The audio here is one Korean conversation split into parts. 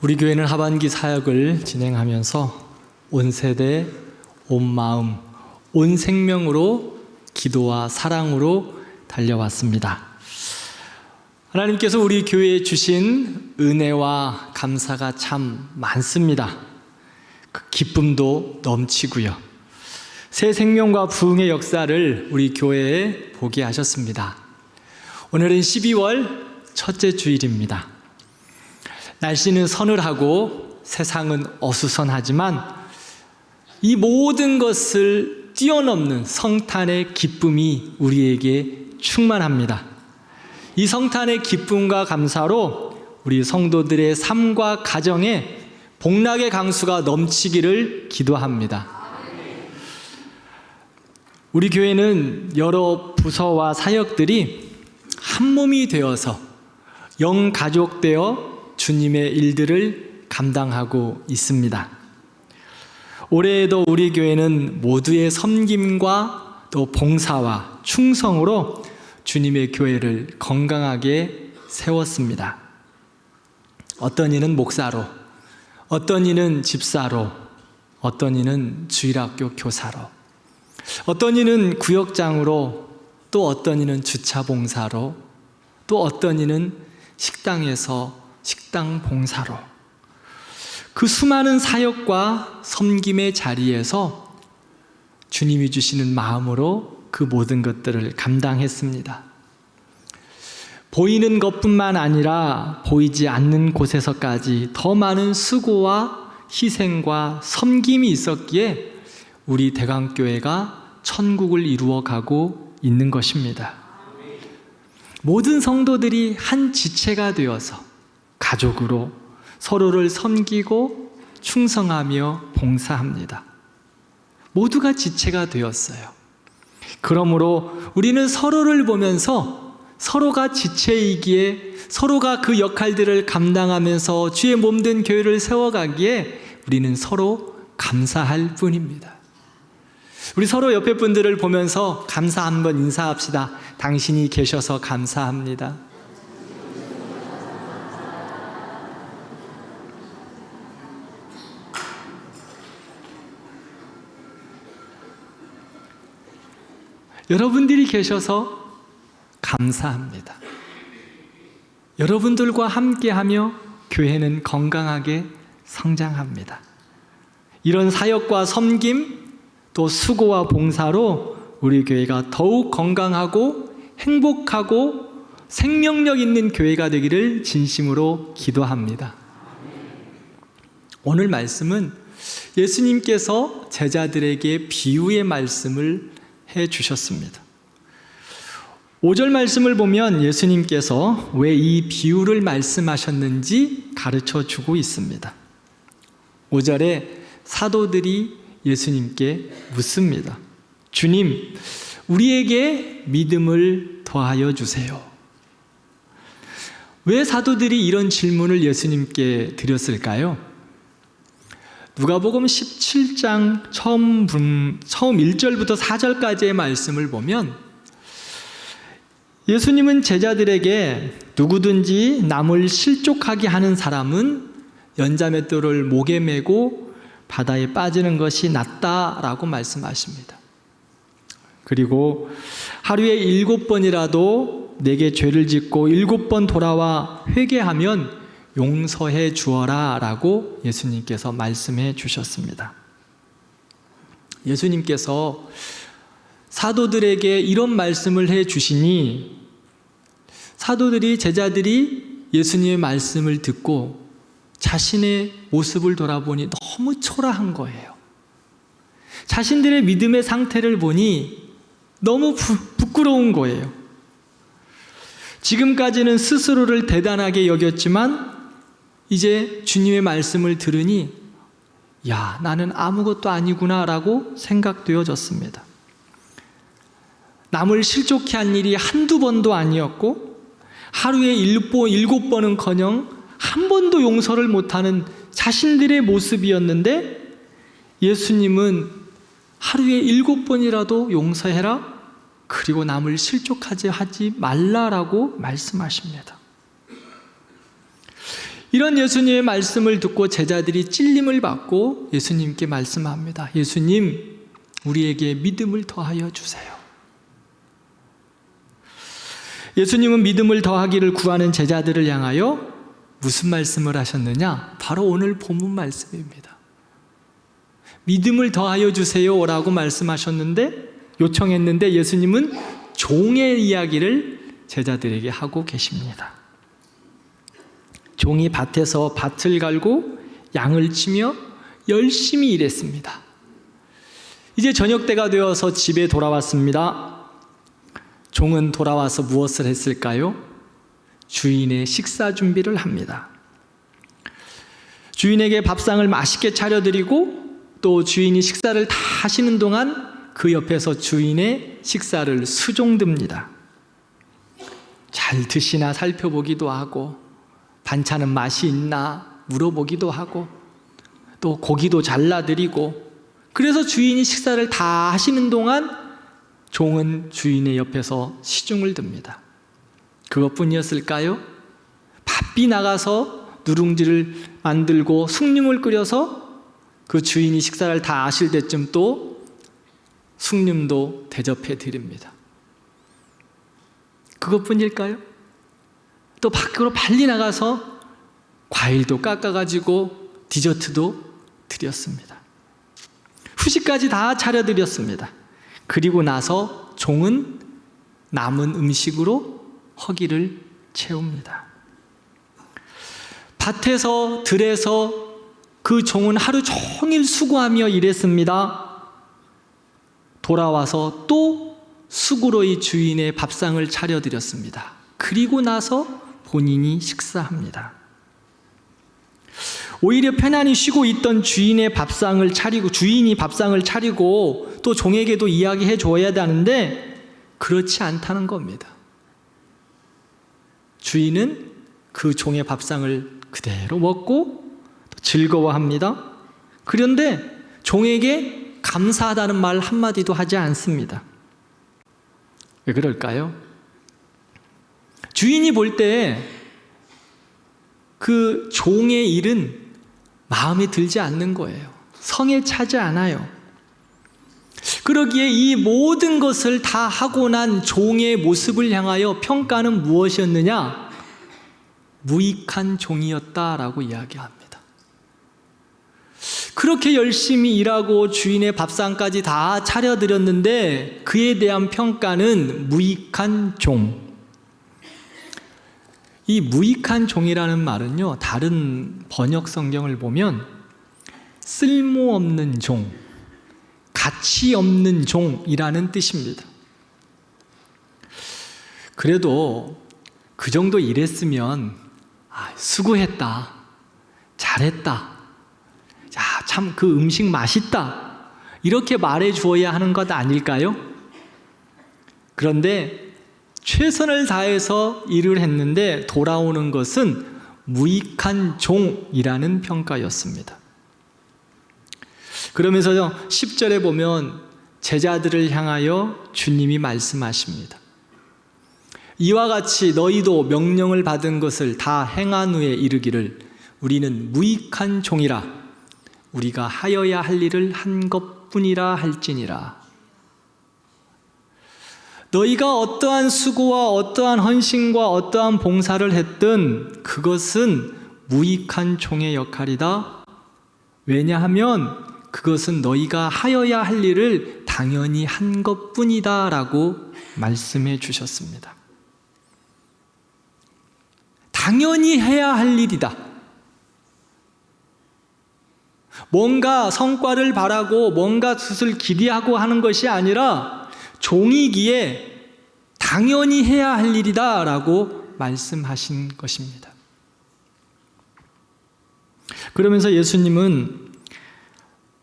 우리 교회는 하반기 사역을 진행하면서 온 세대, 온 마음, 온 생명으로 기도와 사랑으로 달려왔습니다. 하나님께서 우리 교회에 주신 은혜와 감사가 참 많습니다. 그 기쁨도 넘치고요. 새 생명과 부흥의 역사를 우리 교회에 보게 하셨습니다. 오늘은 12월 첫째 주일입니다. 날씨는 서늘하고 세상은 어수선하지만 이 모든 것을 뛰어넘는 성탄의 기쁨이 우리에게 충만합니다. 이 성탄의 기쁨과 감사로 우리 성도들의 삶과 가정에 복락의 강수가 넘치기를 기도합니다. 우리 교회는 여러 부서와 사역들이 한 몸이 되어서 영가족되어 주님의 일들을 감당하고 있습니다. 올해에도 우리 교회는 모두의 섬김과 또 봉사와 충성으로 주님의 교회를 건강하게 세웠습니다. 어떤 이는 목사로, 어떤 이는 집사로, 어떤 이는 주일학교 교사로, 어떤 이는 구역장으로, 또 어떤 이는 주차 봉사로, 또 어떤 이는 식당에서 식당 봉사로, 그 수많은 사역과 섬김의 자리에서 주님이 주시는 마음으로 그 모든 것들을 감당했습니다. 보이는 것뿐만 아니라 보이지 않는 곳에서까지 더 많은 수고와 희생과 섬김이 있었기에 우리 대강교회가 천국을 이루어가고 있는 것입니다. 모든 성도들이 한 지체가 되어서 가족으로 서로를 섬기고 충성하며 봉사합니다. 모두가 지체가 되었어요. 그러므로 우리는 서로를 보면서 서로가 지체이기에 서로가 그 역할들을 감당하면서 주의 몸된 교회를 세워가기에 우리는 서로 감사할 뿐입니다. 우리 서로 옆에 분들을 보면서 감사 한번 인사합시다. 당신이 계셔서 감사합니다. 여러분들이 계셔서 감사합니다. 여러분들과 함께하며 교회는 건강하게 성장합니다. 이런 사역과 섬김, 또 수고와 봉사로 우리 교회가 더욱 건강하고 행복하고 생명력 있는 교회가 되기를 진심으로 기도합니다. 오늘 말씀은 예수님께서 제자들에게 비유의 말씀을 해 주셨습니다. 5절 말씀을 보면 예수님께서 왜 이 비유를 말씀하셨는지 가르쳐 주고 있습니다. 5절에 사도들이 예수님께 묻습니다. 주님, 우리에게 믿음을 더하여 주세요. 왜 사도들이 이런 질문을 예수님께 드렸을까요? 누가복음 17장 처음 1절부터 4절까지의 말씀을 보면 예수님은 제자들에게 누구든지 남을 실족하게 하는 사람은 연자맷돌을 목에 메고 바다에 빠지는 것이 낫다라고 말씀하십니다. 그리고 하루에 7번이라도 내게 죄를 짓고 7번 돌아와 회개하면 용서해 주어라 라고 예수님께서 말씀해 주셨습니다. 예수님께서 사도들에게 이런 말씀을 해 주시니 사도들이, 제자들이 예수님의 말씀을 듣고 자신의 모습을 돌아보니 너무 초라한 거예요. 자신들의 믿음의 상태를 보니 너무 부끄러운 거예요. 지금까지는 스스로를 대단하게 여겼지만 이제 주님의 말씀을 들으니 야, 나는 아무것도 아니구나 라고 생각되어졌습니다. 남을 실족해 한 일이 한두 번도 아니었고 하루에 7번은커녕 한 번도 용서를 못하는 자신들의 모습이었는데 예수님은 하루에 7번이라도 용서해라, 그리고 남을 실족하지 말라라고 말씀하십니다. 이런 예수님의 말씀을 듣고 제자들이 찔림을 받고 예수님께 말씀합니다. 예수님, 우리에게 믿음을 더하여 주세요. 예수님은 믿음을 더하기를 구하는 제자들을 향하여 무슨 말씀을 하셨느냐? 바로 오늘 본문 말씀입니다. 믿음을 더하여 주세요 라고 말씀하셨는데, 요청했는데 예수님은 종의 이야기를 제자들에게 하고 계십니다. 종이 밭에서 밭을 갈고 양을 치며 열심히 일했습니다. 이제 저녁 때가 되어서 집에 돌아왔습니다. 종은 돌아와서 무엇을 했을까요? 주인의 식사 준비를 합니다. 주인에게 밥상을 맛있게 차려드리고 또 주인이 식사를 다 하시는 동안 그 옆에서 주인의 식사를 수종듭니다. 잘 드시나 살펴보기도 하고, 반찬은 맛이 있나 물어보기도 하고, 또 고기도 잘라드리고, 그래서 주인이 식사를 다 하시는 동안 종은 주인의 옆에서 시중을 듭니다. 그것뿐이었을까요? 바삐 나가서 누룽지를 만들고 숭늉을 끓여서 그 주인이 식사를 다 하실 때쯤 또 숭늉도 대접해 드립니다. 그것뿐일까요? 또 밖으로 빨리 나가서 과일도 깎아가지고 디저트도 드렸습니다. 후식까지 다 차려드렸습니다. 그리고 나서 종은 남은 음식으로 허기를 채웁니다. 밭에서 들에서 그 종은 하루 종일 수고하며 일했습니다. 돌아와서 또 수고로이 주인의 밥상을 차려드렸습니다. 그리고 나서 본인이 식사합니다. 오히려 편안히 쉬고 있던 주인이 밥상을 차리고 또 종에게도 이야기해 줘야 하는데 그렇지 않다는 겁니다. 주인은 그 종의 밥상을 그대로 먹고 즐거워합니다. 그런데 종에게 감사하다는 말 한마디도 하지 않습니다. 왜 그럴까요? 주인이 볼 때 그 종의 일은 마음에 들지 않는 거예요. 성에 차지 않아요. 그러기에 이 모든 것을 다 하고 난 종의 모습을 향하여 평가는 무엇이었느냐? 무익한 종이었다라고 이야기합니다. 그렇게 열심히 일하고 주인의 밥상까지 다 차려드렸는데 그에 대한 평가는 무익한 종. 이 무익한 종이라는 말은요, 다른 번역 성경을 보면 쓸모없는 종, 가치 없는 종이라는 뜻입니다. 그래도 그 정도 일했으면 수고했다, 잘했다, 참 그 음식 맛있다, 이렇게 말해 주어야 하는 것 아닐까요? 그런데 최선을 다해서 일을 했는데 돌아오는 것은 무익한 종이라는 평가였습니다. 그러면서 10절에 보면 제자들을 향하여 주님이 말씀하십니다. 이와 같이 너희도 명령을 받은 것을 다 행한 후에 이르기를 우리는 무익한 종이라 우리가 하여야 할 일을 한 것뿐이라 할지니라. 너희가 어떠한 수고와 어떠한 헌신과 어떠한 봉사를 했든 그것은 무익한 종의 역할이다. 왜냐하면 그것은 너희가 하여야 할 일을 당연히 한 것뿐이다 라고 말씀해 주셨습니다. 당연히 해야 할 일이다. 뭔가 성과를 바라고 뭔가 뜻을 기대하고 하는 것이 아니라 종이기에 당연히 해야 할 일이다 라고 말씀하신 것입니다. 그러면서 예수님은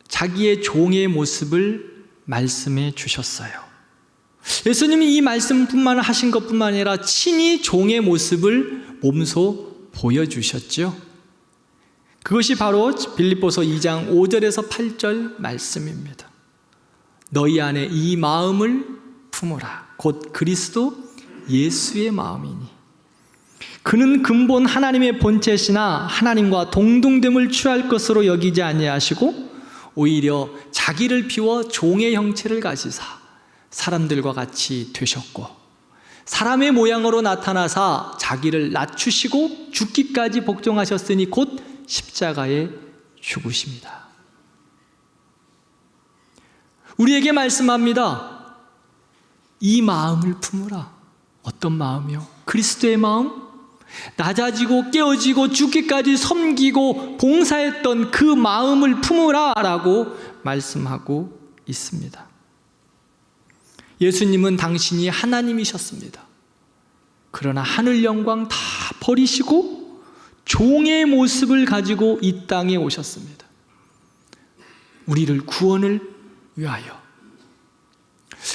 자기의 종의 모습을 말씀해 주셨어요. 예수님이 이 말씀뿐만 하신 것뿐만 아니라 친히 종의 모습을 몸소 보여주셨죠. 그것이 바로 빌립보서 2장 5절에서 8절 말씀입니다. 너희 안에 이 마음을 품으라. 곧 그리스도 예수의 마음이니 그는 근본 하나님의 본체시나 하나님과 동등됨을 취할 것으로 여기지 아니하시고 오히려 자기를 비워 종의 형체를 가지사 사람들과 같이 되셨고 사람의 모양으로 나타나사 자기를 낮추시고 죽기까지 복종하셨으니 곧 십자가에 죽으십니다. 우리에게 말씀합니다. 이 마음을 품으라. 어떤 마음이요? 그리스도의 마음? 낮아지고 깨어지고 죽기까지 섬기고 봉사했던 그 마음을 품으라 라고 말씀하고 있습니다. 예수님은 당신이 하나님이셨습니다. 그러나 하늘 영광 다 버리시고 종의 모습을 가지고 이 땅에 오셨습니다. 우리를 구원을 위하여.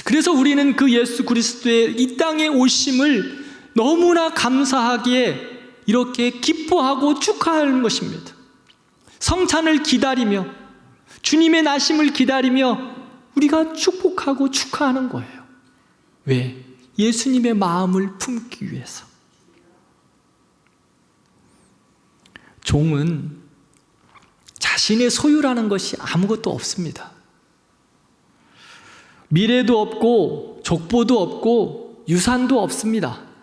그래서 우리는 그 예수 그리스도의 이 땅에 오심을 너무나 감사하기에 이렇게 기뻐하고 축하하는 것입니다. 성찬을 기다리며 주님의 나심을 기다리며 우리가 축복하고 축하하는 거예요. 왜? 예수님의 마음을 품기 위해서. 종은 자신의 소유라는 것이 아무것도 없습니다. 미래도 없고 족보도 없고 유산도 없습니다.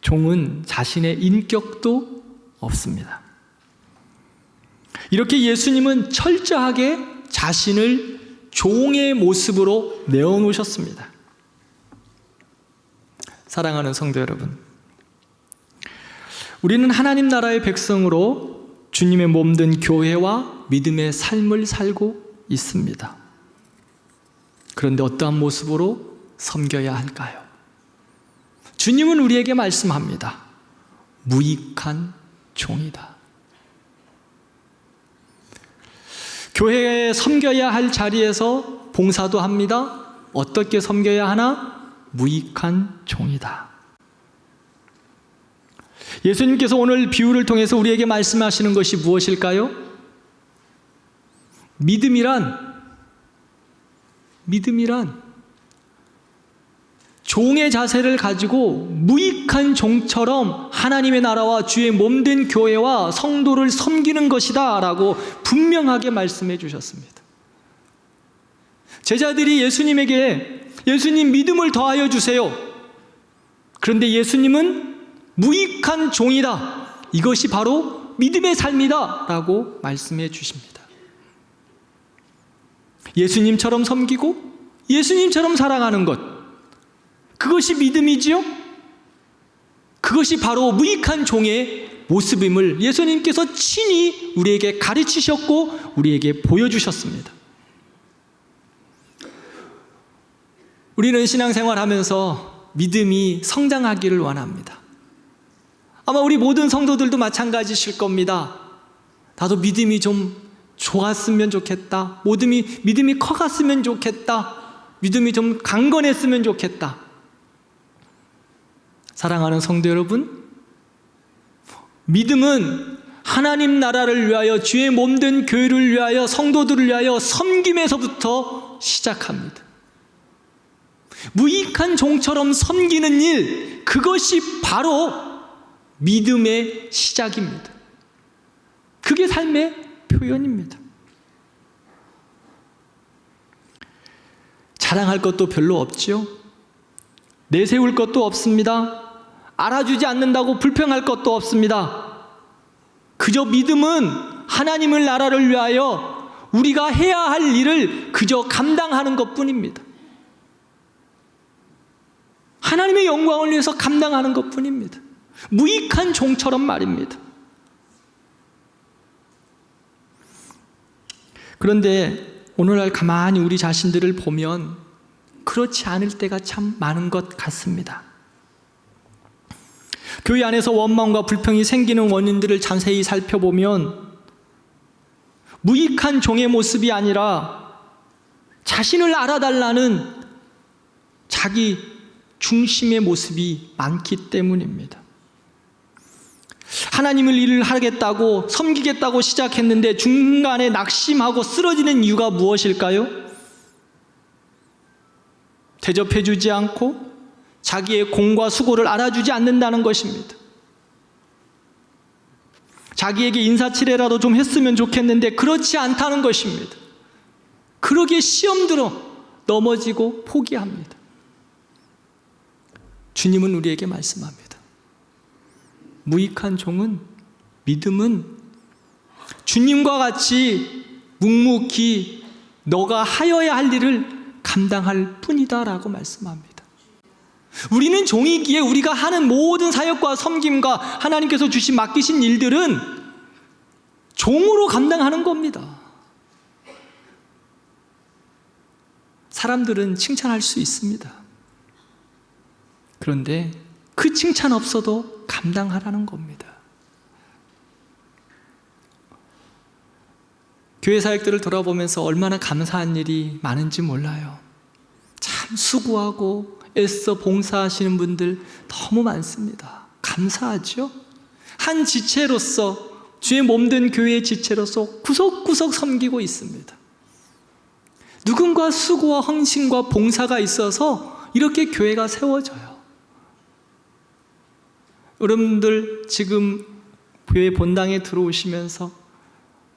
종은 자신의 인격도 없습니다. 이렇게 예수님은 철저하게 자신을 종의 모습으로 내어놓으셨습니다. 사랑하는 성도 여러분, 우리는 하나님 나라의 백성으로 주님의 몸된 교회와 믿음의 삶을 살고 있습니다. 그런데 어떠한 모습으로 섬겨야 할까요? 주님은 우리에게 말씀합니다. 무익한 종이다. 교회에 섬겨야 할 자리에서 봉사도 합니다. 어떻게 섬겨야 하나? 무익한 종이다. 예수님께서 오늘 비유를 통해서 우리에게 말씀하시는 것이 무엇일까요? 믿음이란 종의 자세를 가지고 무익한 종처럼 하나님의 나라와 주의 몸된 교회와 성도를 섬기는 것이다 라고 분명하게 말씀해 주셨습니다. 제자들이 예수님에게 예수님 믿음을 더하여 주세요. 그런데 예수님은 무익한 종이다. 이것이 바로 믿음의 삶이다 라고 말씀해 주십니다. 예수님처럼 섬기고 예수님처럼 사랑하는 것, 그것이 믿음이지요? 그것이 바로 무익한 종의 모습임을 예수님께서 친히 우리에게 가르치셨고 우리에게 보여주셨습니다. 우리는 신앙생활하면서 믿음이 성장하기를 원합니다. 아마 우리 모든 성도들도 마찬가지실 겁니다. 나도 믿음이 좀 좋았으면 좋겠다. 믿음이 커갔으면 좋겠다. 믿음이 좀 강건했으면 좋겠다. 사랑하는 성도 여러분, 믿음은 하나님 나라를 위하여 주의 몸된 교회를 위하여 성도들을 위하여 섬김에서부터 시작합니다. 무익한 종처럼 섬기는 일, 그것이 바로 믿음의 시작입니다. 그게 삶의 표현입니다. 자랑할 것도 별로 없지요. 내세울 것도 없습니다. 알아주지 않는다고 불평할 것도 없습니다. 그저 믿음은 하나님의 나라를 위하여 우리가 해야 할 일을 그저 감당하는 것뿐입니다. 하나님의 영광을 위해서 감당하는 것뿐입니다. 무익한 종처럼 말입니다. 그런데 오늘날 가만히 우리 자신들을 보면 그렇지 않을 때가 참 많은 것 같습니다. 교회 안에서 원망과 불평이 생기는 원인들을 자세히 살펴보면 무익한 종의 모습이 아니라 자신을 알아달라는 자기 중심의 모습이 많기 때문입니다. 하나님을 일을 하겠다고 섬기겠다고 시작했는데 중간에 낙심하고 쓰러지는 이유가 무엇일까요? 대접해주지 않고 자기의 공과 수고를 알아주지 않는다는 것입니다. 자기에게 인사치레라도 좀 했으면 좋겠는데 그렇지 않다는 것입니다. 그러기에 시험 들어 넘어지고 포기합니다. 주님은 우리에게 말씀합니다. 무익한 종은, 믿음은 주님과 같이 묵묵히 너가 하여야 할 일을 감당할 뿐이다 라고 말씀합니다. 우리는 종이기에 우리가 하는 모든 사역과 섬김과 하나님께서 맡기신 일들은 종으로 감당하는 겁니다. 사람들은 칭찬할 수 있습니다. 그런데 그 칭찬 없어도 감당하라는 겁니다. 교회 사역들을 돌아보면서 얼마나 감사한 일이 많은지 몰라요. 참 수고하고 애써 봉사하시는 분들 너무 많습니다. 감사하죠? 한 지체로서, 주의 몸된 교회의 지체로서 구석구석 섬기고 있습니다. 누군가 수고와 헌신과 봉사가 있어서 이렇게 교회가 세워져요. 여러분들 지금 교회 본당에 들어오시면서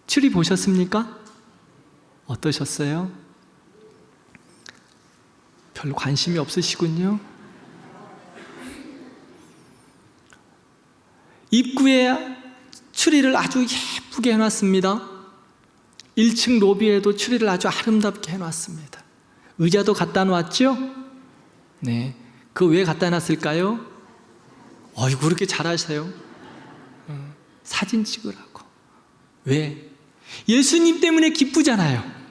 추리 보셨습니까? 어떠셨어요? 별로 관심이 없으시군요. 입구에 추리를 아주 예쁘게 해놨습니다. 1층 로비에도 추리를 아주 아름답게 해놨습니다. 의자도 갖다 놨죠? 네. 그거 왜 갖다 놨을까요? 어이구, 그렇게 잘하세요. 사진 찍으라고. 왜? 예수님 때문에 기쁘잖아요.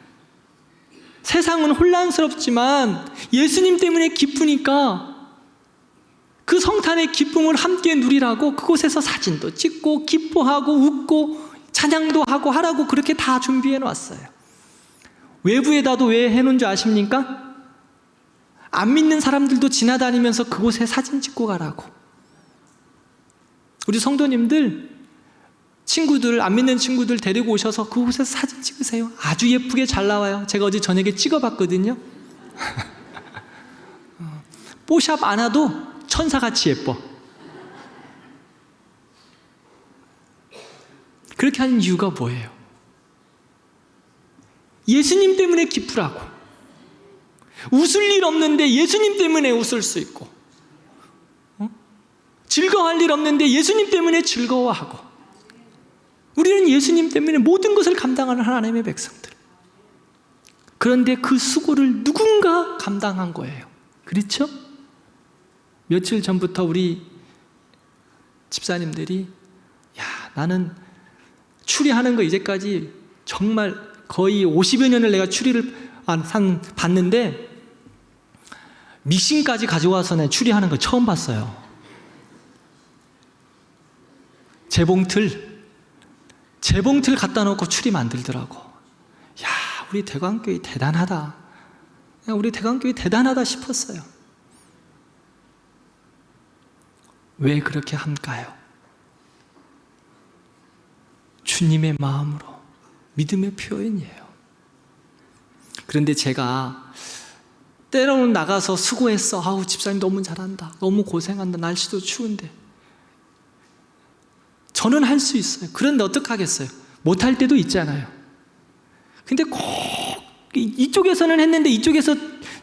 세상은 혼란스럽지만 예수님 때문에 기쁘니까 그 성탄의 기쁨을 함께 누리라고 그곳에서 사진도 찍고 기뻐하고 웃고 찬양도 하고 하라고 그렇게 다 준비해 놨어요. 외부에다도 왜 해놓은 줄 아십니까? 안 믿는 사람들도 지나다니면서 그곳에 사진 찍고 가라고. 우리 성도님들, 친구들, 안 믿는 친구들 데리고 오셔서 그곳에서 사진 찍으세요. 아주 예쁘게 잘 나와요. 제가 어제 저녁에 찍어봤거든요. 뽀샵 안 와도 천사같이 예뻐. 그렇게 하는 이유가 뭐예요? 예수님 때문에 기쁘라고. 웃을 일 없는데 예수님 때문에 웃을 수 있고, 즐거워할 일 없는데 예수님 때문에 즐거워하고. 우리는 예수님 때문에 모든 것을 감당하는 하나님의 백성들. 그런데 그 수고를 누군가 감당한 거예요. 그렇죠? 며칠 전부터 우리 집사님들이 야, 나는 추리하는 거 이제까지 정말 거의 50여 년을 내가 추리를 봤는데 믹싱까지 가져와서 내가 추리하는 거 처음 봤어요. 재봉틀 갖다 놓고 추리 만들더라고. 야, 우리 대광교회 대단하다. 우리 대광교회 대단하다 싶었어요. 왜 그렇게 할까요? 주님의 마음으로, 믿음의 표현이에요. 그런데 제가 때로는 나가서 수고했어. 아우, 집사님 너무 잘한다. 너무 고생한다. 날씨도 추운데. 저는 할 수 있어요. 그런데 어떡하겠어요? 못할 때도 있잖아요. 근데 꼭 이쪽에서는 했는데 이쪽에서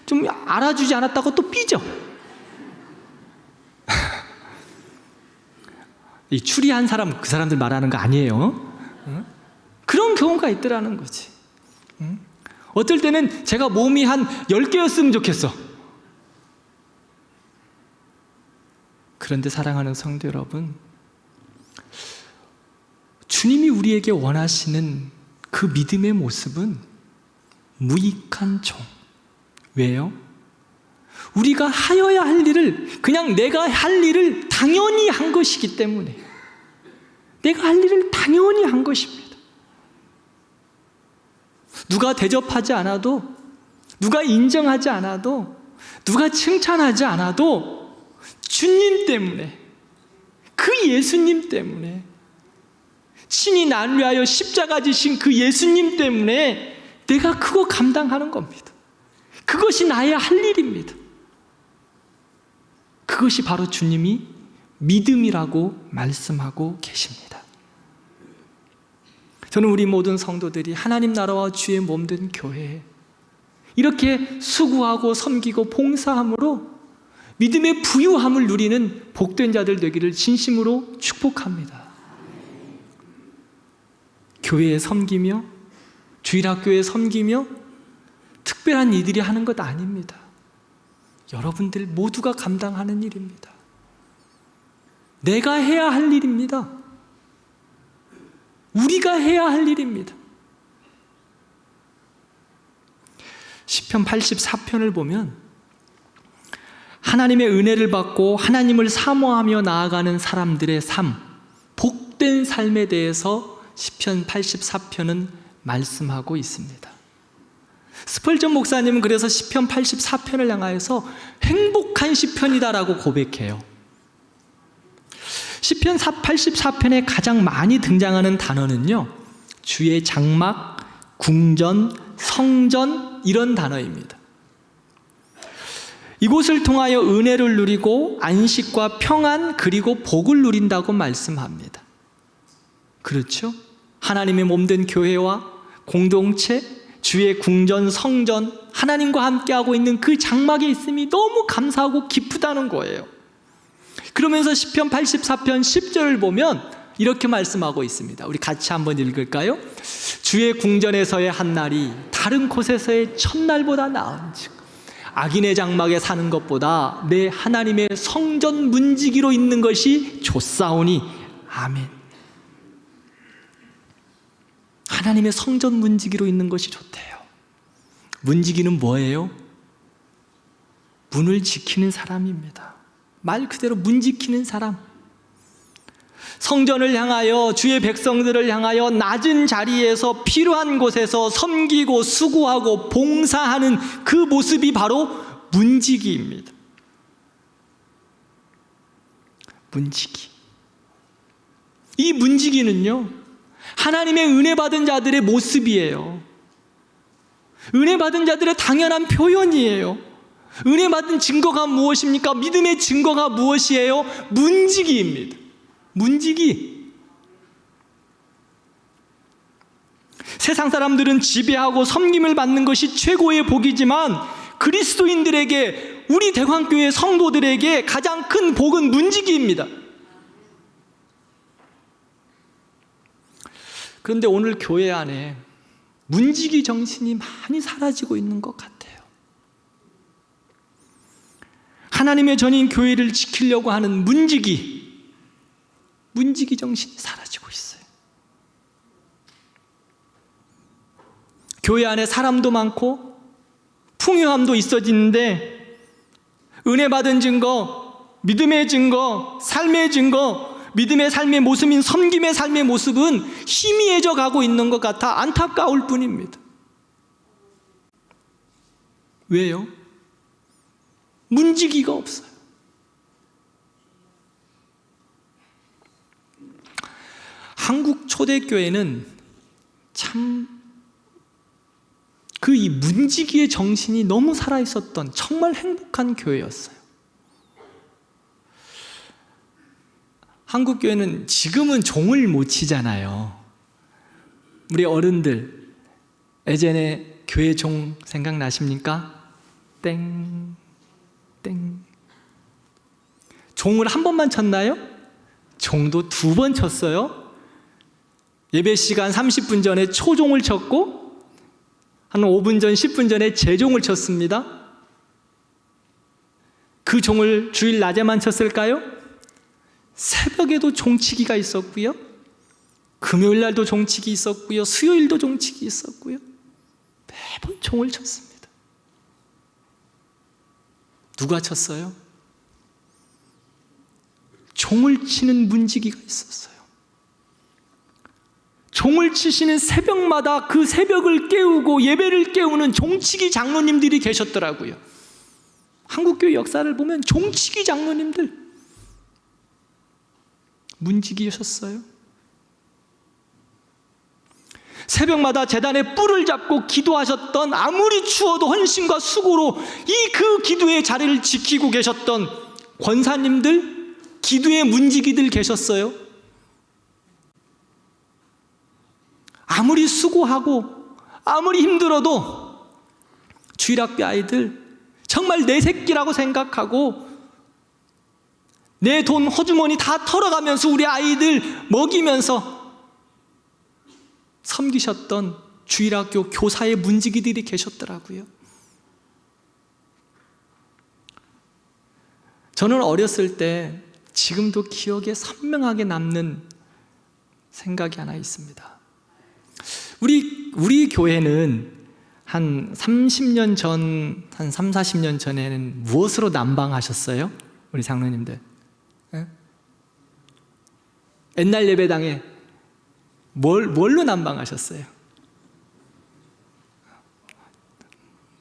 좀 알아주지 않았다고 또 삐져. 이 추리한 사람, 그 사람들 말하는 거 아니에요. 그런 경우가 있더라는 거지. 어떨 때는 제가 몸이 한 10개였으면 좋겠어. 그런데 사랑하는 성도 여러분, 주님이 우리에게 원하시는 그 믿음의 모습은 무익한 종. 왜요? 우리가 하여야 할 일을, 그냥 내가 할 일을 당연히 한 것이기 때문에, 내가 할 일을 당연히 한 것입니다. 누가 대접하지 않아도, 누가 인정하지 않아도, 누가 칭찬하지 않아도 주님 때문에, 그 예수님 때문에, 친히 나를 위하여 십자가 지신 그 예수님 때문에 내가 그거 감당하는 겁니다. 그것이 나의 할 일입니다. 그것이 바로 주님이 믿음이라고 말씀하고 계십니다. 저는 우리 모든 성도들이 하나님 나라와 주의 몸된 교회에 이렇게 수고하고 섬기고 봉사함으로 믿음의 부유함을 누리는 복된 자들 되기를 진심으로 축복합니다. 교회에 섬기며 주일학교에 섬기며 특별한 이들이 하는 것 아닙니다. 여러분들 모두가 감당하는 일입니다. 내가 해야 할 일입니다. 우리가 해야 할 일입니다. 시편 84편을 보면 하나님의 은혜를 받고 하나님을 사모하며 나아가는 사람들의 삶, 복된 삶에 대해서 시편 84편은 말씀하고 있습니다. 스펄전 목사님은 그래서 시편 84편을 향하여서 행복한 시편이다라고 고백해요. 시편 84편에 가장 많이 등장하는 단어는요, 주의 장막, 궁전, 성전 이런 단어입니다. 이곳을 통하여 은혜를 누리고 안식과 평안 그리고 복을 누린다고 말씀합니다. 그렇죠? 하나님의 몸된 교회와 공동체, 주의 궁전, 성전, 하나님과 함께하고 있는 그 장막에 있음이 너무 감사하고 기쁘다는 거예요. 그러면서 시편 84편 10절을 보면 이렇게 말씀하고 있습니다. 우리 같이 한번 읽을까요? 주의 궁전에서의 한 날이 다른 곳에서의 첫날보다 나은즉 악인의 장막에 사는 것보다 내 하나님의 성전 문지기로 있는 것이 좋사오니 아멘. 하나님의 성전 문지기로 있는 것이 좋대요. 문지기는 뭐예요? 문을 지키는 사람입니다. 말 그대로 문 지키는 사람. 성전을 향하여 주의 백성들을 향하여 낮은 자리에서 필요한 곳에서 섬기고 수고하고 봉사하는 그 모습이 바로 문지기입니다. 문지기. 이 문지기는요, 하나님의 은혜 받은 자들의 모습이에요. 은혜 받은 자들의 당연한 표현이에요. 은혜 받은 증거가 무엇입니까? 믿음의 증거가 무엇이에요? 문지기입니다. 문지기. 세상 사람들은 지배하고 섬김을 받는 것이 최고의 복이지만 그리스도인들에게, 우리 대광교회 성도들에게 가장 큰 복은 문지기입니다. 그런데 오늘 교회 안에 문지기 정신이 많이 사라지고 있는 것 같아요. 하나님의 전인 교회를 지키려고 하는 문지기 정신이 사라지고 있어요. 교회 안에 사람도 많고 풍요함도 있어지는데 은혜 받은 증거, 믿음의 증거, 삶의 증거, 믿음의 삶의 모습인 섬김의 삶의 모습은 희미해져 가고 있는 것 같아 안타까울 뿐입니다. 왜요? 문지기가 없어요. 한국 초대교회는 참 그 이 문지기의 정신이 너무 살아있었던 정말 행복한 교회였어요. 한국 교회는 지금은 종을 못 치잖아요. 우리 어른들 예전에 교회 종 생각나십니까? 땡. 종을 한 번만 쳤나요? 종도 2번 쳤어요. 예배 시간 30분 전에 초종을 쳤고 한 5분 전, 10분 전에 재종을 쳤습니다. 그 종을 주일 낮에만 쳤을까요? 새벽에도 종치기가 있었고요, 금요일 날도 종치기 있었고요, 수요일도 종치기 있었고요. 매번 종을 쳤습니다. 누가 쳤어요? 종을 치는 문지기가 있었어요. 종을 치시는 새벽마다 그 새벽을 깨우고 예배를 깨우는 종치기 장로님들이 계셨더라고요. 한국교회 역사를 보면 종치기 장로님들 문지기셨어요. 새벽마다 제단에 뿔을 잡고 기도하셨던, 아무리 추워도 헌신과 수고로 이 그 기도의 자리를 지키고 계셨던 권사님들, 기도의 문지기들 계셨어요. 아무리 수고하고 아무리 힘들어도 주일학교 아이들 정말 내 새끼라고 생각하고 내 돈 허주머니 다 털어가면서 우리 아이들 먹이면서 섬기셨던 주일학교 교사의 문지기들이 계셨더라고요. 저는 어렸을 때 지금도 기억에 선명하게 남는 생각이 하나 있습니다. 우리 교회는 한 30년 전, 한 3, 40년 전에는 무엇으로 난방하셨어요? 우리 장로님들. 예? 옛날 예배당에 뭘로 난방하셨어요?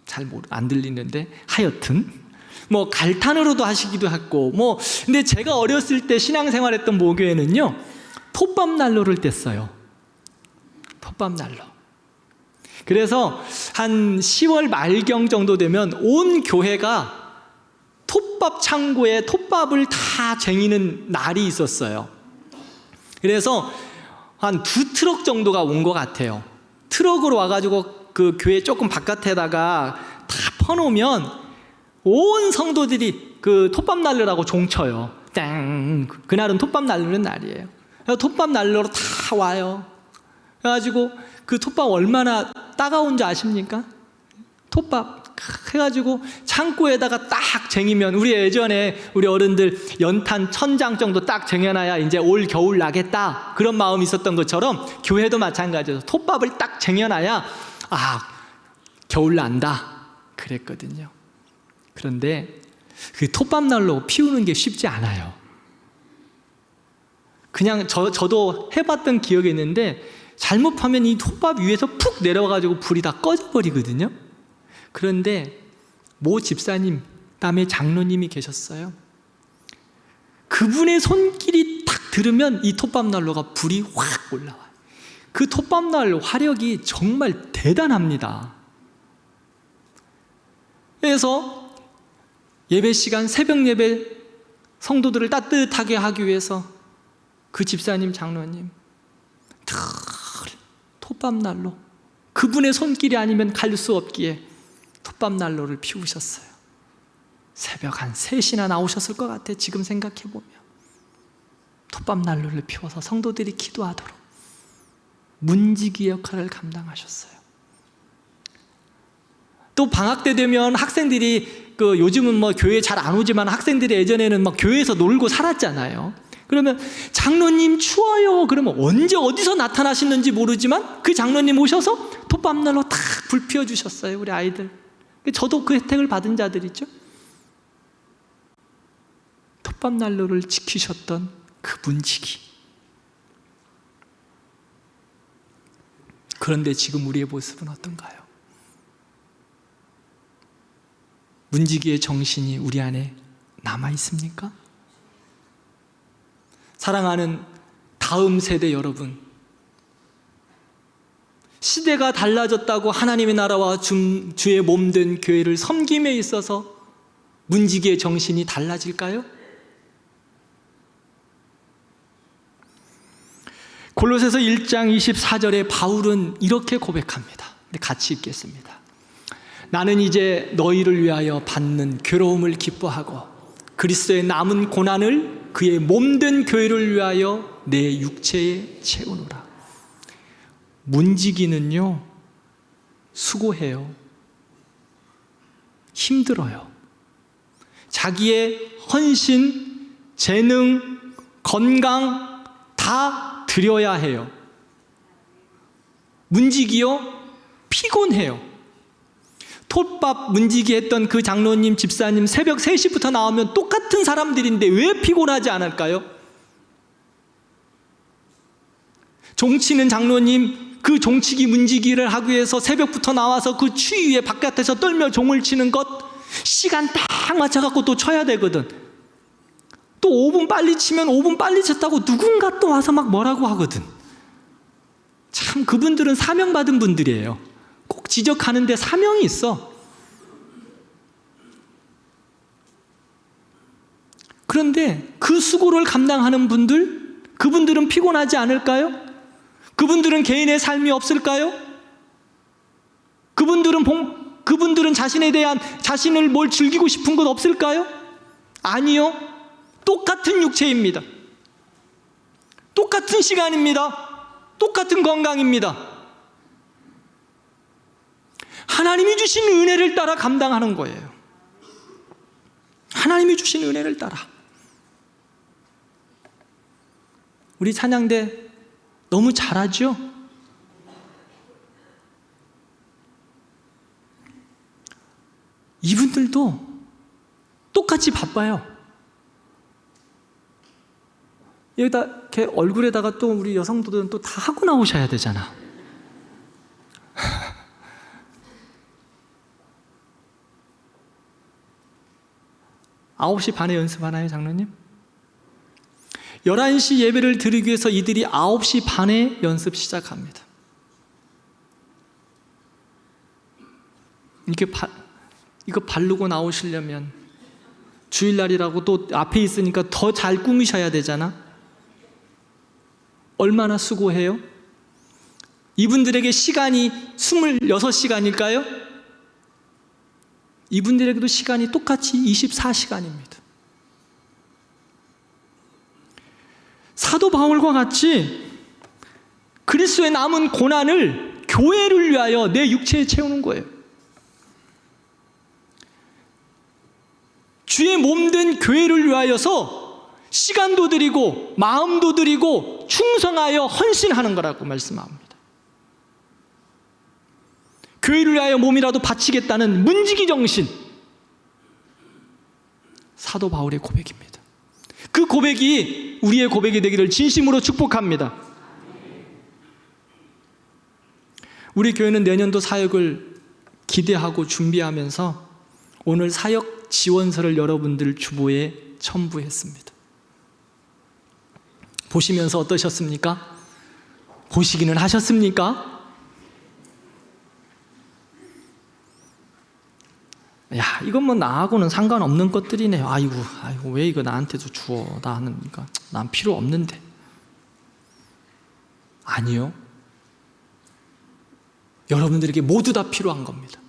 잘 안 들리는데 하여튼 뭐 갈탄으로도 하시기도 했고 근데 제가 어렸을 때 신앙생활했던 모교회는요 톱밥 난로를 뗐어요. 톱밥 난로. 그래서 한 10월 말경 정도 되면 온 교회가 톱밥 창고에 톱밥을 다 쟁이는 날이 있었어요. 그래서 한 2트럭 정도가 온 것 같아요. 트럭으로 와가지고 그 교회 조금 바깥에다가 다 퍼놓으면 온 성도들이 그 톱밥 난로라고 종쳐요. 땡! 그날은 톱밥 난로는 날이에요. 톱밥 난로로 다 와요. 그래가지고 그 톱밥 얼마나 따가운 줄 아십니까? 톱밥 해가지고 창고에다가 딱 쟁이면 우리 예전에 우리 어른들 연탄 1000장 정도 딱 쟁여놔야 이제 올 겨울 나겠다 그런 마음이 있었던 것처럼 교회도 마찬가지로 톱밥을 딱 쟁여놔야 겨울 난다 그랬거든요. 그런데 그 톱밥 난로 피우는 게 쉽지 않아요. 그냥 저도 해봤던 기억이 있는데 잘못하면 이 톱밥 위에서 푹 내려가지고 불이 다 꺼져버리거든요. 그런데 모 집사님, 그다음에 장로님이 계셨어요. 그분의 손길이 탁 들으면 이 톱밥 난로가 불이 확 올라와요. 그 톱밥 난로 화력이 정말 대단합니다. 그래서 예배 시간, 새벽 예배 성도들을 따뜻하게 하기 위해서 그 집사님, 장로님 늘 톱밥 난로, 그분의 손길이 아니면 갈 수 없기에 톱밥 난로를 피우셨어요. 새벽 한 3시나 나오셨을 것 같아. 지금 생각해보면 톱밥 난로를 피워서 성도들이 기도하도록 문지기 역할을 감당하셨어요. 또 방학 때 되면 학생들이 요즘은 교회 잘 안 오지만 학생들이 예전에는 교회에서 놀고 살았잖아요. 그러면 장로님 추워요. 그러면 언제 어디서 나타나시는지 모르지만 그 장로님 오셔서 톱밥 난로 탁 불 피워주셨어요. 우리 아이들. 저도 그 혜택을 받은 자들이죠. 톱밥 난로를 지키셨던 그 문지기. 그런데 지금 우리의 모습은 어떤가요? 문지기의 정신이 우리 안에 남아 있습니까? 사랑하는 다음 세대 여러분, 시대가 달라졌다고 하나님의 나라와 주의 몸된 교회를 섬김에 있어서 문지기의 정신이 달라질까요? 골로새서 1장 24절에 바울은 이렇게 고백합니다. 같이 읽겠습니다. 나는 이제 너희를 위하여 받는 괴로움을 기뻐하고 그리스도의 남은 고난을 그의 몸된 교회를 위하여 내 육체에 채우노라. 문지기는요, 수고해요. 힘들어요. 자기의 헌신, 재능, 건강 다 드려야 해요. 문지기요, 피곤해요. 톱밥 문지기 했던 그 장로님, 집사님 새벽 3시부터 나오면 똑같은 사람들인데 왜 피곤하지 않을까요? 종치는 장로님, 그 종치기 문지기를 하기 위해서 새벽부터 나와서 그 추위에 바깥에서 떨며 종을 치는 것 시간 딱 맞춰갖고 또 쳐야 되거든. 또 5분 빨리 치면 5분 빨리 쳤다고 누군가 또 와서 막 뭐라고 하거든. 참 그분들은 사명받은 분들이에요. 꼭 지적하는데 사명이 있어. 그런데 그 수고를 감당하는 분들, 그분들은 피곤하지 않을까요? 그분들은 개인의 삶이 없을까요? 그분들은 자신에 대한 자신을 뭘 즐기고 싶은 것 없을까요? 아니요. 똑같은 육체입니다. 똑같은 시간입니다. 똑같은 건강입니다. 하나님이 주신 은혜를 따라 감당하는 거예요. 하나님이 주신 은혜를 따라. 우리 찬양대 너무 잘하죠? 이분들도 똑같이 바빠요. 여기다 이렇게 얼굴에다가 또 우리 여성들은 또 다 하고 나오셔야 되잖아. 9시 반에 연습하나요, 장로님? 11시 예배를 드리기 위해서 이들이 9시 반에 연습 시작합니다. 이거 바르고 나오시려면 주일날이라고 또 앞에 있으니까 더 잘 꾸미셔야 되잖아. 얼마나 수고해요? 이분들에게 시간이 26시간일까요? 이분들에게도 시간이 똑같이 24시간입니다. 사도 바울과 같이 그리스도의 남은 고난을 교회를 위하여 내 육체에 채우는 거예요. 주의 몸된 교회를 위하여서 시간도 드리고 마음도 드리고 충성하여 헌신하는 거라고 말씀합니다. 교회를 위하여 몸이라도 바치겠다는 문지기 정신, 사도 바울의 고백입니다. 그 고백이 우리의 고백이 되기를 진심으로 축복합니다. 우리 교회는 내년도 사역을 기대하고 준비하면서 오늘 사역 지원서를 여러분들 주보에 첨부했습니다. 보시면서 어떠셨습니까? 보시기는 하셨습니까? 야, 이건 뭐 나하고는 상관없는 것들이네. 아이고, 왜 이거 나한테도 주어? 난 필요 없는데. 아니요. 여러분들에게 모두 다 필요한 겁니다.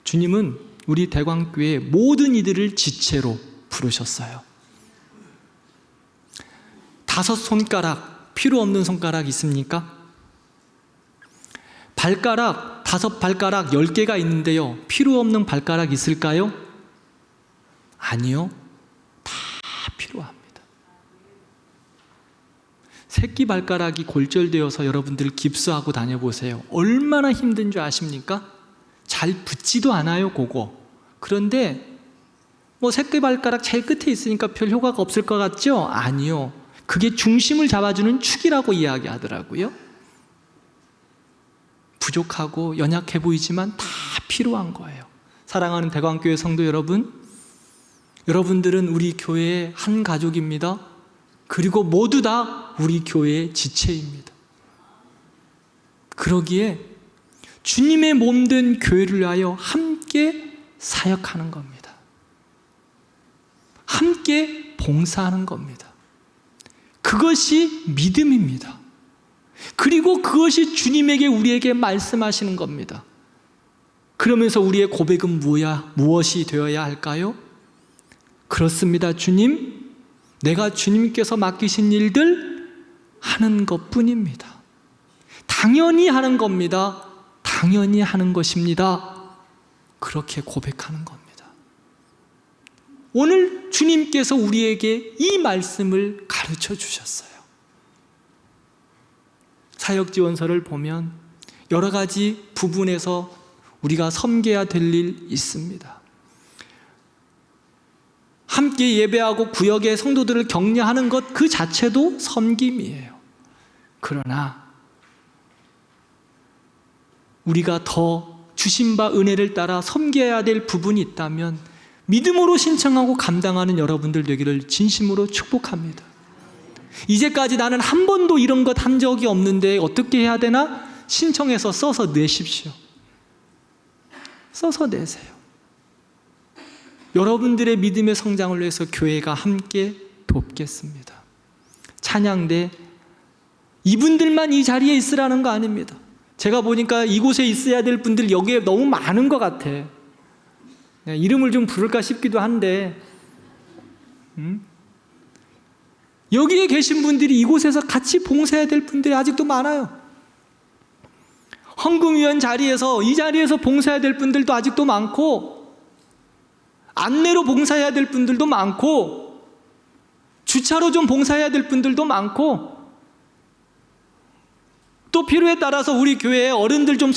주님은 우리 대광교회 모든 이들을 지체로 부르셨어요. 5 손가락, 필요 없는 손가락 있습니까? 발가락, 5 발가락 10개가 있는데요, 필요 없는 발가락 있을까요? 아니요. 다 필요합니다. 새끼 발가락이 골절되어서 여러분들 깁스하고 다녀보세요. 얼마나 힘든 줄 아십니까? 잘 붙지도 않아요, 그거. 그런데 뭐 새끼 발가락 제일 끝에 있으니까 별 효과가 없을 것 같죠? 아니요. 그게 중심을 잡아주는 축이라고 이야기하더라고요. 부족하고 연약해 보이지만 다 필요한 거예요. 사랑하는 대광교회 성도 여러분, 여러분들은 우리 교회의 한 가족입니다. 그리고 모두 다 우리 교회의 지체입니다. 그러기에 주님의 몸된 교회를 위하여 함께 사역하는 겁니다. 함께 봉사하는 겁니다. 그것이 믿음입니다. 그리고 그것이 주님에게 우리에게 말씀하시는 겁니다. 그러면서 우리의 고백은 무엇이 되어야 할까요? 그렇습니다. 주님, 내가 주님께서 맡기신 일들 하는 것뿐입니다. 당연히 하는 겁니다. 당연히 하는 것입니다. 그렇게 고백하는 겁니다. 오늘 주님께서 우리에게 이 말씀을 가르쳐 주셨어요. 사역지원서를 보면 여러 가지 부분에서 우리가 섬겨야 될 일 있습니다. 함께 예배하고 구역의 성도들을 격려하는 것 그 자체도 섬김이에요. 그러나 우리가 더 주신 바 은혜를 따라 섬겨야 될 부분이 있다면 믿음으로 신청하고 감당하는 여러분들 되기를 진심으로 축복합니다. 이제까지 나는 한 번도 이런 것 한 적이 없는데 어떻게 해야 되나? 신청해서 써서 내십시오. 써서 내세요. 여러분들의 믿음의 성장을 위해서 교회가 함께 돕겠습니다. 찬양대 이분들만 이 자리에 있으라는 거 아닙니다. 제가 보니까 이곳에 있어야 될 분들 여기에 너무 많은 것 같아. 이름을 좀 부를까 싶기도 한데 여기에 계신 분들이 이곳에서 같이 봉사해야 될 분들이 아직도 많아요. 헌금위원 자리에서 이 자리에서 봉사해야 될 분들도 아직도 많고, 안내로 봉사해야 될 분들도 많고, 주차로 좀 봉사해야 될 분들도 많고, 또 필요에 따라서 우리 교회에 어른들 좀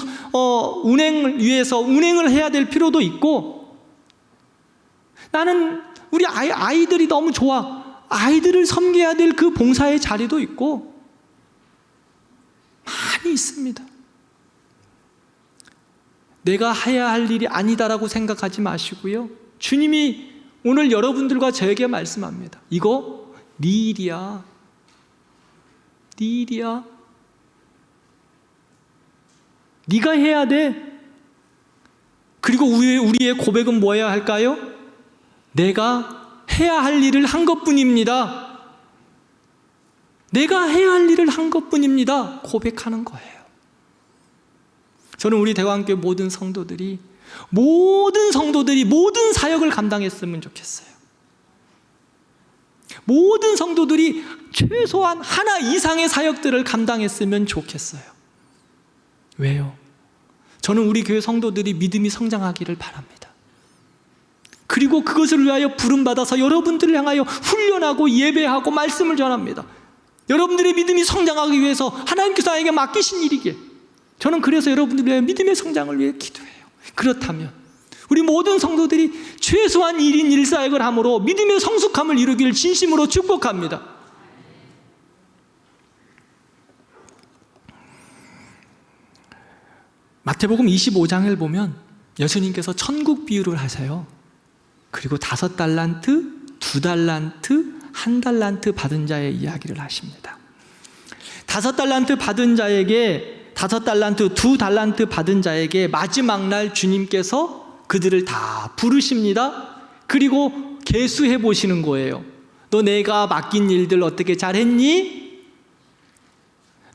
운행을 위해서 운행을 해야 될 필요도 있고, 나는 우리 아이들이 너무 좋아. 아이들을 섬겨야 될 그 봉사의 자리도 있고 많이 있습니다. 내가 해야 할 일이 아니다라고 생각하지 마시고요. 주님이 오늘 여러분들과 저에게 말씀합니다. 이거 네 일이야. 네 일이야. 네가 해야 돼. 그리고 우리의 고백은 뭐여야 할까요? 내가 해야 할 일을 한 것뿐입니다. 내가 해야 할 일을 한 것뿐입니다. 고백하는 거예요. 저는 우리 대광교회 모든 성도들이 모든 사역을 감당했으면 좋겠어요. 모든 성도들이 최소한 하나 이상의 사역들을 감당했으면 좋겠어요. 왜요? 저는 우리 교회 성도들이 믿음이 성장하기를 바랍니다. 그리고 그것을 위하여 부름받아서 여러분들을 향하여 훈련하고 예배하고 말씀을 전합니다. 여러분들의 믿음이 성장하기 위해서 하나님께서 나에게 맡기신 일이기에 저는 그래서 여러분들의 믿음의 성장을 위해 기도해요. 그렇다면 우리 모든 성도들이 최소한 1인 1사역을 함으로 믿음의 성숙함을 이루기를 진심으로 축복합니다. 마태복음 25장을 보면 예수님께서 천국 비유를 하세요. 그리고 5달란트, 2달란트, 1달란트 받은 자의 이야기를 하십니다. 5달란트 받은 자에게 5달란트, 2달란트 받은 자에게 마지막 날 주님께서 그들을 다 부르십니다. 그리고 계수해 보시는 거예요. 너 내가 맡긴 일들 어떻게 잘했니?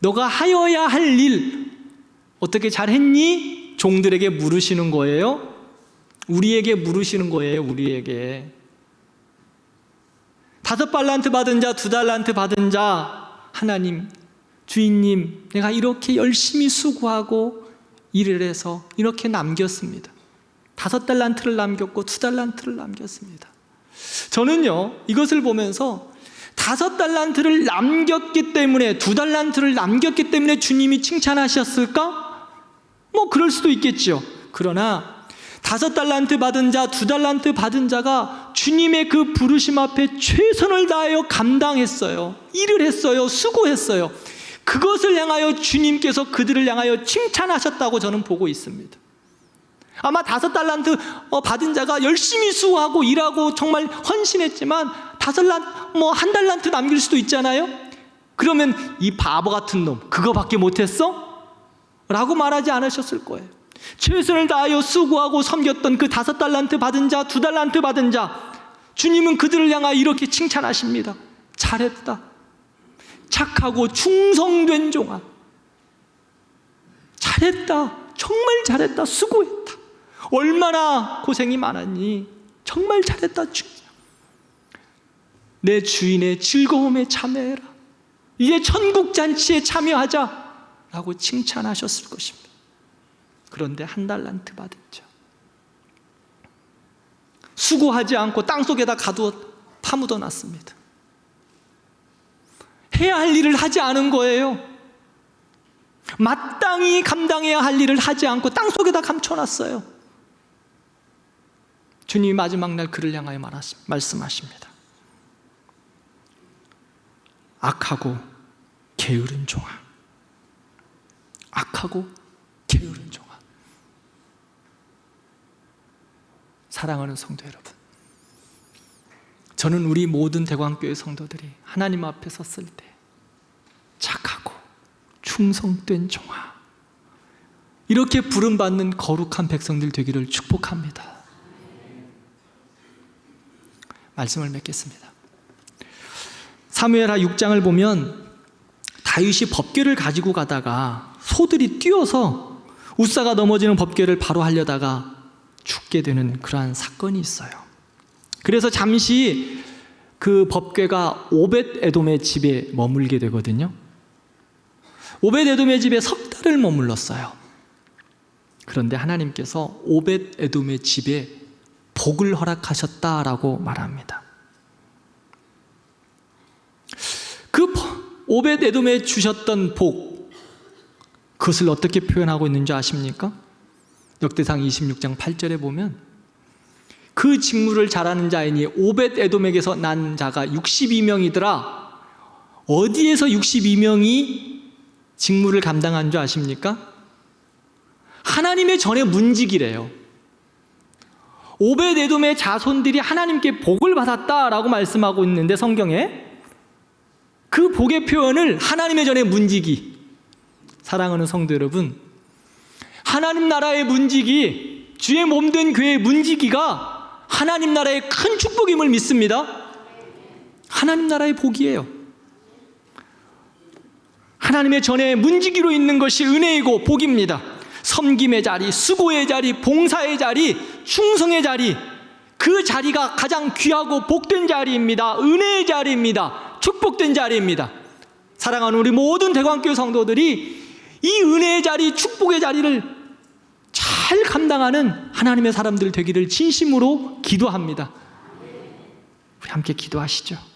너가 하여야 할 일 어떻게 잘했니? 종들에게 물으시는 거예요. 우리에게 물으시는 거예요. 우리에게 5달란트 받은 자, 2달란트 받은 자, 하나님, 주인님, 내가 이렇게 열심히 수고하고 일을 해서 이렇게 남겼습니다. 5달란트를 남겼고 2달란트를 남겼습니다. 저는요, 이것을 보면서 5달란트를 남겼기 때문에, 2달란트를 남겼기 때문에 주님이 칭찬하셨을까? 뭐 그럴 수도 있겠죠. 그러나 5달란트 받은 자, 2달란트 받은 자가 주님의 그 부르심 앞에 최선을 다하여 감당했어요. 일을 했어요. 수고했어요. 그것을 향하여 주님께서 그들을 향하여 칭찬하셨다고 저는 보고 있습니다. 아마 5달란트 받은 자가 열심히 수고하고 일하고 정말 헌신했지만 1달란트 남길 수도 있잖아요. 그러면 이 바보 같은 놈 그거밖에 못했어? 라고 말하지 않으셨을 거예요. 최선을 다하여 수고하고 섬겼던 그 5달란트 받은 자, 2달란트 받은 자, 주님은 그들을 향하여 이렇게 칭찬하십니다. 잘했다. 착하고 충성된 종아. 잘했다. 정말 잘했다. 수고했다. 얼마나 고생이 많았니? 정말 잘했다. 내 주인의 즐거움에 참여해라. 이제 천국잔치에 참여하자 라고 칭찬하셨을 것입니다. 그런데 1달란트 받은 자, 수고하지 않고 땅속에다 가두어 파묻어 놨습니다. 해야 할 일을 하지 않은 거예요. 마땅히 감당해야 할 일을 하지 않고 땅속에다 감춰놨어요. 주님이 마지막 날 그를 향하여 말씀하십니다. 악하고 게으른 종아. 악하고 게으른 종아. 사랑하는 성도 여러분, 저는 우리 모든 대광교회 성도들이 하나님 앞에 섰을 때 착하고 충성된 종아, 이렇게 부름받는 거룩한 백성들 되기를 축복합니다. 말씀을 맺겠습니다. 사무엘하 6장을 보면 다윗이 법궤를 가지고 가다가 소들이 뛰어서 우사가 넘어지는 법궤를 바로 하려다가 죽게 되는 그러한 사건이 있어요. 그래서 잠시 그 법궤가 오벳 에돔의 집에 머물게 되거든요. 오벳 에돔의 집에 석 달을 머물렀어요. 그런데 하나님께서 오벳 에돔의 집에 복을 허락하셨다라고 말합니다. 그 오벳 에돔에 주셨던 복, 그것을 어떻게 표현하고 있는지 아십니까? 역대상 26장 8절에 보면 그 직무를 잘하는 자이니 오벳 에돔에게서 난 자가 62명이더라. 어디에서 62명이 직무를 감당한 줄 아십니까? 하나님의 전에 문지기래요. 오벳 에돔의 자손들이 하나님께 복을 받았다라고 말씀하고 있는데 성경에 그 복의 표현을 하나님의 전에 문지기. 사랑하는 성도 여러분, 하나님 나라의 문지기, 주의 몸된 교회의 문지기가 하나님 나라의 큰 축복임을 믿습니다. 하나님 나라의 복이에요. 하나님의 전에 문지기로 있는 것이 은혜이고 복입니다. 섬김의 자리, 수고의 자리, 봉사의 자리, 충성의 자리, 그 자리가 가장 귀하고 복된 자리입니다. 은혜의 자리입니다. 축복된 자리입니다. 사랑하는 우리 모든 대광교회 성도들이 이 은혜의 자리, 축복의 자리를 잘 감당하는 하나님의 사람들 되기를 진심으로 기도합니다. 우리 함께 기도하시죠.